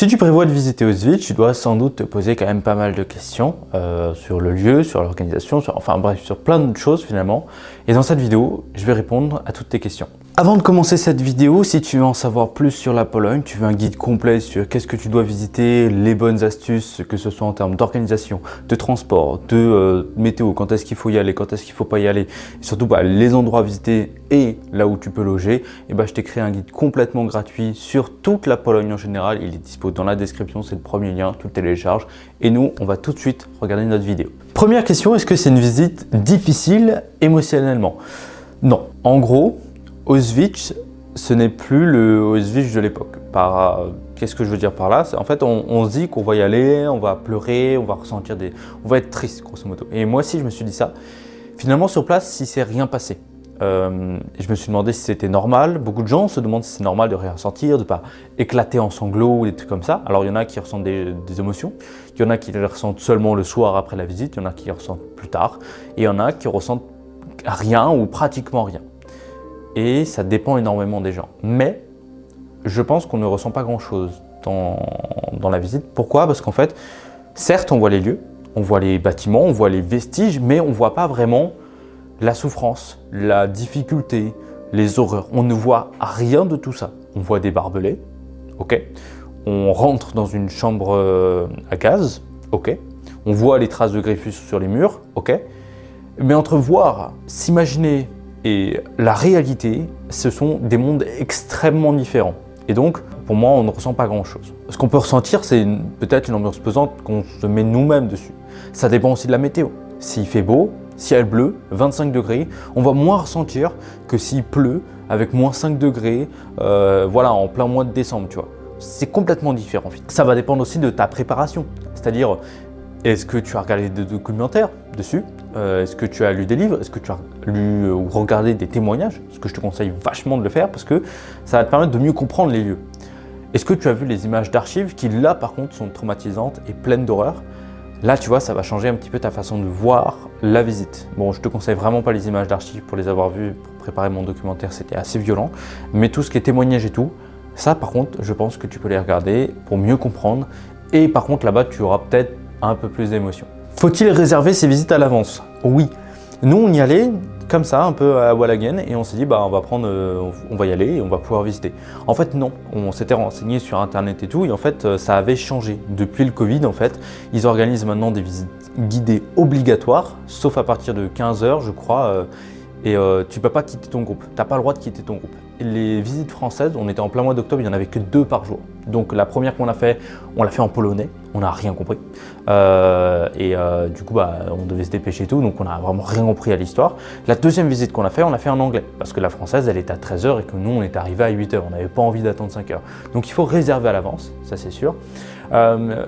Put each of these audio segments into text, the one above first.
Si tu prévois de visiter Auschwitz, tu dois sans doute te poser quand même pas mal de questions sur le lieu, sur l'organisation, enfin bref, sur plein de choses finalement. Et dans cette vidéo, je vais répondre à toutes tes questions. Avant de commencer cette vidéo, si tu veux en savoir plus sur la Pologne, tu veux un guide complet sur qu'est-ce que tu dois visiter, les bonnes astuces, que ce soit en termes d'organisation, de transport, de météo, quand est-ce qu'il faut y aller, quand est-ce qu'il ne faut pas y aller, et surtout les endroits à visiter et là où tu peux loger, et je t'ai créé un guide complètement gratuit sur toute la Pologne en général. Il est dispo dans la description, c'est le premier lien, tu le télécharges. Et nous, on va tout de suite regarder notre vidéo. Première question, est-ce que c'est une visite difficile émotionnellement? Non. En gros, Auschwitz, ce n'est plus le Auschwitz de l'époque. Qu'est-ce que je veux dire par là? En fait, on se dit qu'on va y aller, on va pleurer, on va ressentir on va être triste, grosso modo. Et moi aussi, je me suis dit ça. Finalement, sur place, si c'est rien passé. Je me suis demandé si c'était normal. Beaucoup de gens se demandent si c'est normal de rien ressentir, de ne pas éclater en sanglots ou des trucs comme ça. Alors, il y en a qui ressentent des émotions. Il y en a qui les ressentent seulement le soir après la visite. Il y en a qui les ressentent plus tard. Et il y en a qui ressentent rien ou pratiquement rien. Et ça dépend énormément des gens. Mais je pense qu'on ne ressent pas grand-chose dans la visite. Pourquoi? Parce qu'en fait, certes, on voit les lieux, on voit les bâtiments, on voit les vestiges, mais on ne voit pas vraiment la souffrance, la difficulté, les horreurs. On ne voit rien de tout ça. On voit des barbelés, ok. On rentre dans une chambre à gaz, ok. On voit les traces de griffus sur les murs, ok. Mais entre voir, s'imaginer et la réalité, ce sont des mondes extrêmement différents. Et donc, pour moi, on ne ressent pas grand-chose. Ce qu'on peut ressentir, c'est peut-être une ambiance pesante qu'on se met nous-mêmes dessus. Ça dépend aussi de la météo. S'il fait beau, ciel bleu, 25 degrés, on va moins ressentir que s'il pleut avec moins 5 degrés, en plein mois de décembre, tu vois. C'est complètement différent. Ça va dépendre aussi de ta préparation. C'est-à-dire, est-ce que tu as regardé des documentaires dessus? Est-ce que tu as lu des livres? Est-ce que tu as lu ou regardé des témoignages? Ce que je te conseille vachement de le faire parce que ça va te permettre de mieux comprendre les lieux. Est-ce que tu as vu les images d'archives qui là par contre sont traumatisantes et pleines d'horreur? Là tu vois, ça va changer un petit peu ta façon de voir la visite. Bon, je te conseille vraiment pas les images d'archives pour les avoir vues pour préparer mon documentaire, c'était assez violent. Mais tout ce qui est témoignage et tout, ça par contre je pense que tu peux les regarder pour mieux comprendre. Et par contre là-bas tu auras peut-être un peu plus d'émotion. Faut-il réserver ses visites à l'avance? Oui. Nous, on y allait comme ça, un peu à Wallagen, et on s'est dit, on va y aller et on va pouvoir visiter. En fait, non. On s'était renseigné sur Internet et tout, et en fait, ça avait changé. Depuis le Covid, en fait, ils organisent maintenant des visites guidées obligatoires, sauf à partir de 15 h, je crois, et tu ne peux pas quitter ton groupe. Tu n'as pas le droit de quitter ton groupe. Et les visites françaises, on était en plein mois d'octobre, il n'y en avait que 2 par jour. Donc la première qu'on a fait, on l'a fait en polonais, on n'a rien compris. Du coup, on devait se dépêcher et tout, donc on n'a vraiment rien compris à l'histoire. La deuxième visite qu'on a fait, on l'a fait en anglais, parce que la française, elle était à 13 h et que nous, on est arrivé à 8 h. On n'avait pas envie d'attendre 5 h. Donc il faut réserver à l'avance, ça c'est sûr.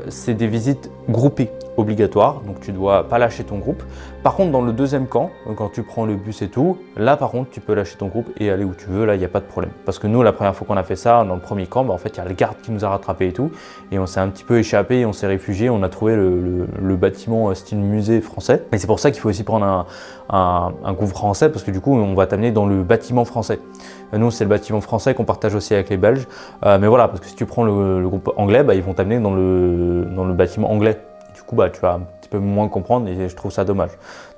C'est des visites groupées obligatoires, donc tu ne dois pas lâcher ton groupe. Par contre, dans le deuxième camp, quand tu prends le bus et tout, là par contre, tu peux lâcher ton groupe et aller où tu veux, là il n'y a pas de problème. Parce que nous, la première fois qu'on a fait ça, dans le premier camp, en fait, il y a le garde qui nous a rattrapés et tout, et on s'est un petit peu échappé, et on s'est réfugié, on a trouvé le bâtiment style musée français. Et c'est pour ça qu'il faut aussi prendre un groupe français, parce que du coup, on va t'amener dans le bâtiment français. Nous, c'est le bâtiment français qu'on partage aussi avec les Belges. Mais voilà, parce que si tu prends le groupe anglais, ils vont t'amener dans le bâtiment anglais. Et du coup, tu vas un petit peu moins comprendre et je trouve ça dommage.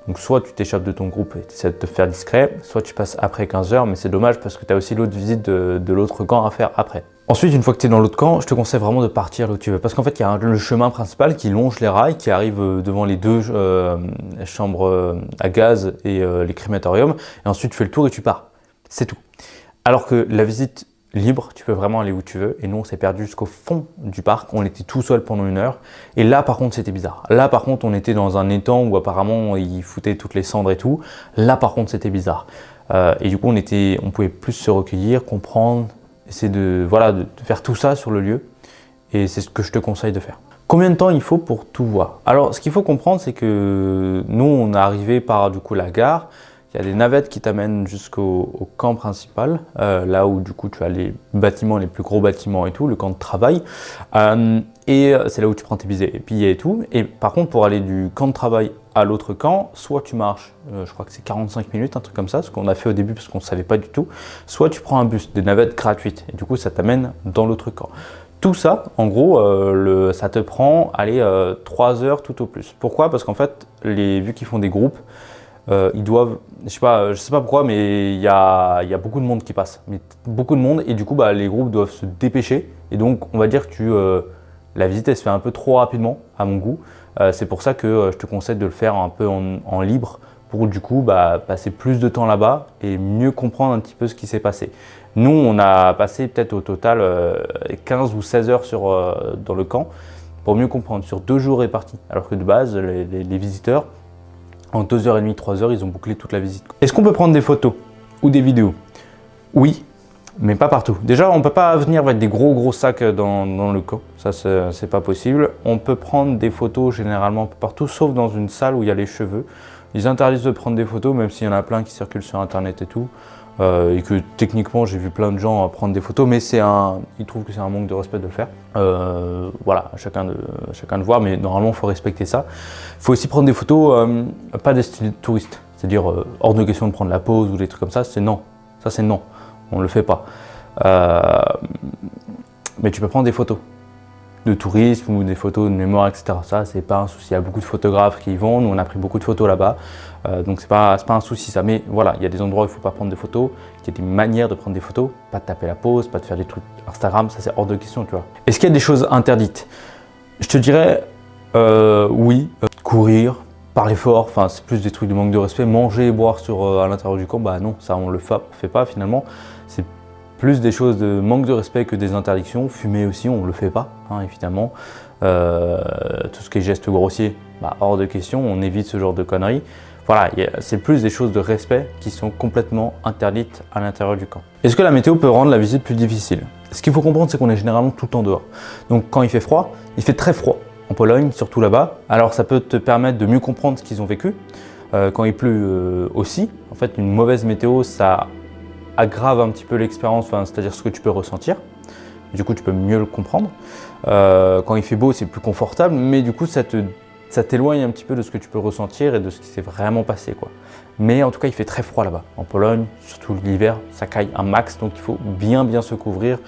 Donc, soit tu t'échappes de ton groupe et tu essaies de te faire discret, soit tu passes après 15 h, mais c'est dommage parce que tu as aussi l'autre visite de l'autre camp à faire après. Ensuite, une fois que tu es dans l'autre camp, je te conseille vraiment de partir là où tu veux. Parce qu'en fait, il y a le chemin principal qui longe les rails, qui arrive devant les 2 chambres à gaz et les crématoriums. Et ensuite, tu fais le tour et tu pars. C'est tout. Alors que la visite libre, tu peux vraiment aller où tu veux. Et nous, on s'est perdu jusqu'au fond du parc. On était tout seul pendant 1 heure. Et là, par contre, c'était bizarre. Là, par contre, on était dans un étang où apparemment, ils foutaient toutes les cendres et tout. Là, par contre, c'était bizarre. Et du coup, on pouvait plus se recueillir, comprendre, essayer de faire tout ça sur le lieu. Et c'est ce que je te conseille de faire. Combien de temps il faut pour tout voir? Alors, ce qu'il faut comprendre, c'est que nous, on est arrivé par du coup la gare. Il y a des navettes qui t'amènent jusqu'au camp principal, là où du coup tu as les bâtiments, les plus gros bâtiments et tout, le camp de travail. Et c'est là où tu prends tes billets et tout. Et par contre, pour aller du camp de travail à l'autre camp, soit tu marches, je crois que c'est 45 minutes, un truc comme ça, ce qu'on a fait au début parce qu'on ne savait pas du tout, soit tu prends un bus, des navettes gratuites. Et du coup, ça t'amène dans l'autre camp. Tout ça, en gros, ça te prend, allez, 3 heures tout au plus. Pourquoi? Parce qu'en fait, vu qu'ils font des groupes, ils doivent, je sais pas pourquoi, mais il y a beaucoup de monde qui passe. Mais beaucoup de monde, et du coup, les groupes doivent se dépêcher. Et donc, on va dire que la visite, elle se fait un peu trop rapidement, à mon goût. C'est pour ça que je te conseille de le faire un peu en libre, pour du coup passer plus de temps là-bas et mieux comprendre un petit peu ce qui s'est passé. Nous, on a passé peut-être au total 15 ou 16 heures dans le camp pour mieux comprendre sur 2 jours répartis. Alors que de base, les visiteurs, en 2h30, 3 heures, ils ont bouclé toute la visite. Est-ce qu'on peut prendre des photos ou des vidéos? Oui, mais pas partout. Déjà, on ne peut pas venir avec des gros sacs dans le camp. Ça, c'est pas possible. On peut prendre des photos généralement partout, sauf dans une salle où il y a les cheveux. Ils interdisent de prendre des photos, même s'il y en a plein qui circulent sur internet et tout. Et que techniquement, j'ai vu plein de gens prendre des photos, mais ils trouvent que c'est un manque de respect de le faire. Voilà, chacun de voir, mais normalement, il faut respecter ça. Il faut aussi prendre des photos, pas des styles touristes. C'est-à-dire, hors de question de prendre la pose ou des trucs comme ça, c'est non. Ça, c'est non. On ne le fait pas. Mais tu peux prendre des photos de tourisme ou des photos de mémoire, etc. Ça, c'est pas un souci. Il y a beaucoup de photographes qui y vont. Nous, on a pris beaucoup de photos là-bas. Donc, c'est pas un souci, ça. Mais voilà, il y a des endroits où il ne faut pas prendre des photos. Il y a des manières de prendre des photos. Pas de taper la pose, pas de faire des trucs Instagram. Ça, c'est hors de question, tu vois. Est-ce qu'il y a des choses interdites? Je te dirais oui. Courir, parler fort. Enfin, c'est plus des trucs de manque de respect. Manger et boire à l'intérieur du camp, non, ça, on le fait pas finalement. C'est plus des choses de manque de respect que des interdictions. Fumer aussi, on ne le fait pas, hein, évidemment. Tout ce qui est gestes grossiers, hors de question, on évite ce genre de conneries. Voilà, c'est plus des choses de respect qui sont complètement interdites à l'intérieur du camp. Est-ce que la météo peut rendre la visite plus difficile? Ce qu'il faut comprendre, c'est qu'on est généralement tout le temps dehors. Donc quand il fait froid, il fait très froid en Pologne, surtout là-bas. Alors ça peut te permettre de mieux comprendre ce qu'ils ont vécu. Quand il pleut aussi, en fait, une mauvaise météo, ça aggrave un petit peu l'expérience, c'est-à-dire ce que tu peux ressentir. Du coup, tu peux mieux le comprendre. Quand il fait beau, c'est plus confortable, mais du coup, ça t'éloigne un petit peu de ce que tu peux ressentir et de ce qui s'est vraiment passé, quoi. Mais en tout cas, il fait très froid là-bas. En Pologne, surtout l'hiver, ça caille un max, donc il faut bien se couvrir.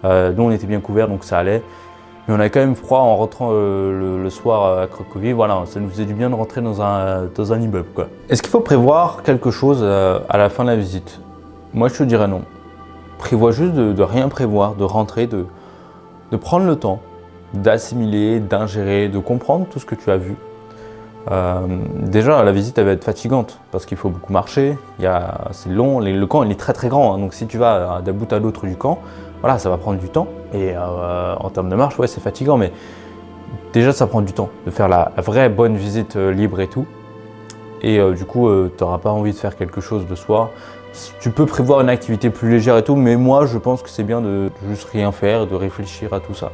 Nous, on était bien couverts, donc ça allait. Mais on avait quand même froid en rentrant le soir à Cracovie. Voilà, ça nous faisait du bien de rentrer dans un immeuble, quoi. Est-ce qu'il faut prévoir quelque chose à la fin de la visite? Moi, je te dirais non. Prévois juste de rien prévoir, de rentrer, de prendre le temps, d'assimiler, d'ingérer, de comprendre tout ce que tu as vu. Déjà, la visite, elle va être fatigante parce qu'il faut beaucoup marcher, c'est long, le camp il est très grand, hein, donc si tu vas d'un bout à l'autre du camp, voilà, ça va prendre du temps. Et en termes de marche, ouais, c'est fatigant, mais déjà, ça prend du temps de faire la vraie bonne visite libre et tout. Et du coup, tu n'auras pas envie de faire quelque chose le soir. Tu peux prévoir une activité plus légère et tout, mais moi je pense que c'est bien de juste rien faire, de réfléchir à tout ça.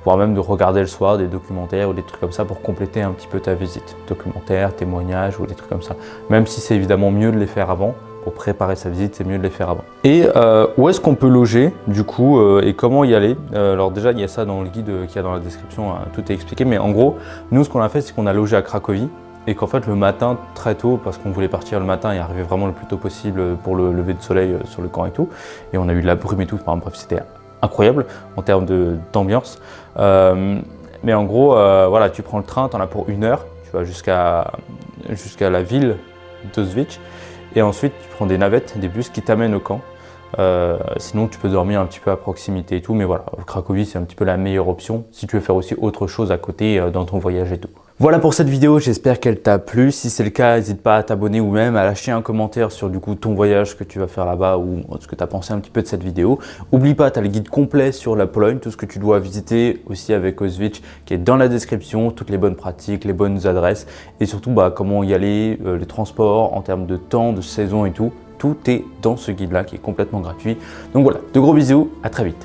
Voire même de regarder le soir des documentaires ou des trucs comme ça pour compléter un petit peu ta visite. Documentaires, témoignages ou des trucs comme ça. Même si c'est évidemment mieux de les faire avant, pour préparer sa visite, c'est mieux de les faire avant. Et où est-ce qu'on peut loger du coup et comment y aller? Alors déjà, il y a ça dans le guide qu'il y a dans la description, hein, tout est expliqué, mais en gros, nous ce qu'on a fait, c'est qu'on a logé à Cracovie. Et qu'en fait le matin, très tôt, parce qu'on voulait partir le matin et arriver vraiment le plus tôt possible pour le lever de soleil sur le camp et tout, et on a eu de la brume et tout, enfin bref, c'était incroyable en termes d'ambiance. Mais en gros, voilà, tu prends le train, tu en as pour 1 heure, tu vas jusqu'à la ville d'Auschwitz, et ensuite tu prends des navettes, des bus qui t'amènent au camp. Sinon tu peux dormir un petit peu à proximité et tout, mais voilà, Cracovie c'est un petit peu la meilleure option si tu veux faire aussi autre chose à côté dans ton voyage et tout. Voilà pour cette vidéo, j'espère qu'elle t'a plu. Si c'est le cas, n'hésite pas à t'abonner ou même à lâcher un commentaire sur du coup ton voyage que tu vas faire là-bas ou ce que tu as pensé un petit peu de cette vidéo. Oublie pas, tu as le guide complet sur la Pologne, tout ce que tu dois visiter aussi avec Auschwitz qui est dans la description, toutes les bonnes pratiques, les bonnes adresses et surtout comment y aller, les transports en termes de temps, de saison et tout. Tout est dans ce guide-là qui est complètement gratuit. Donc voilà, de gros bisous, à très vite.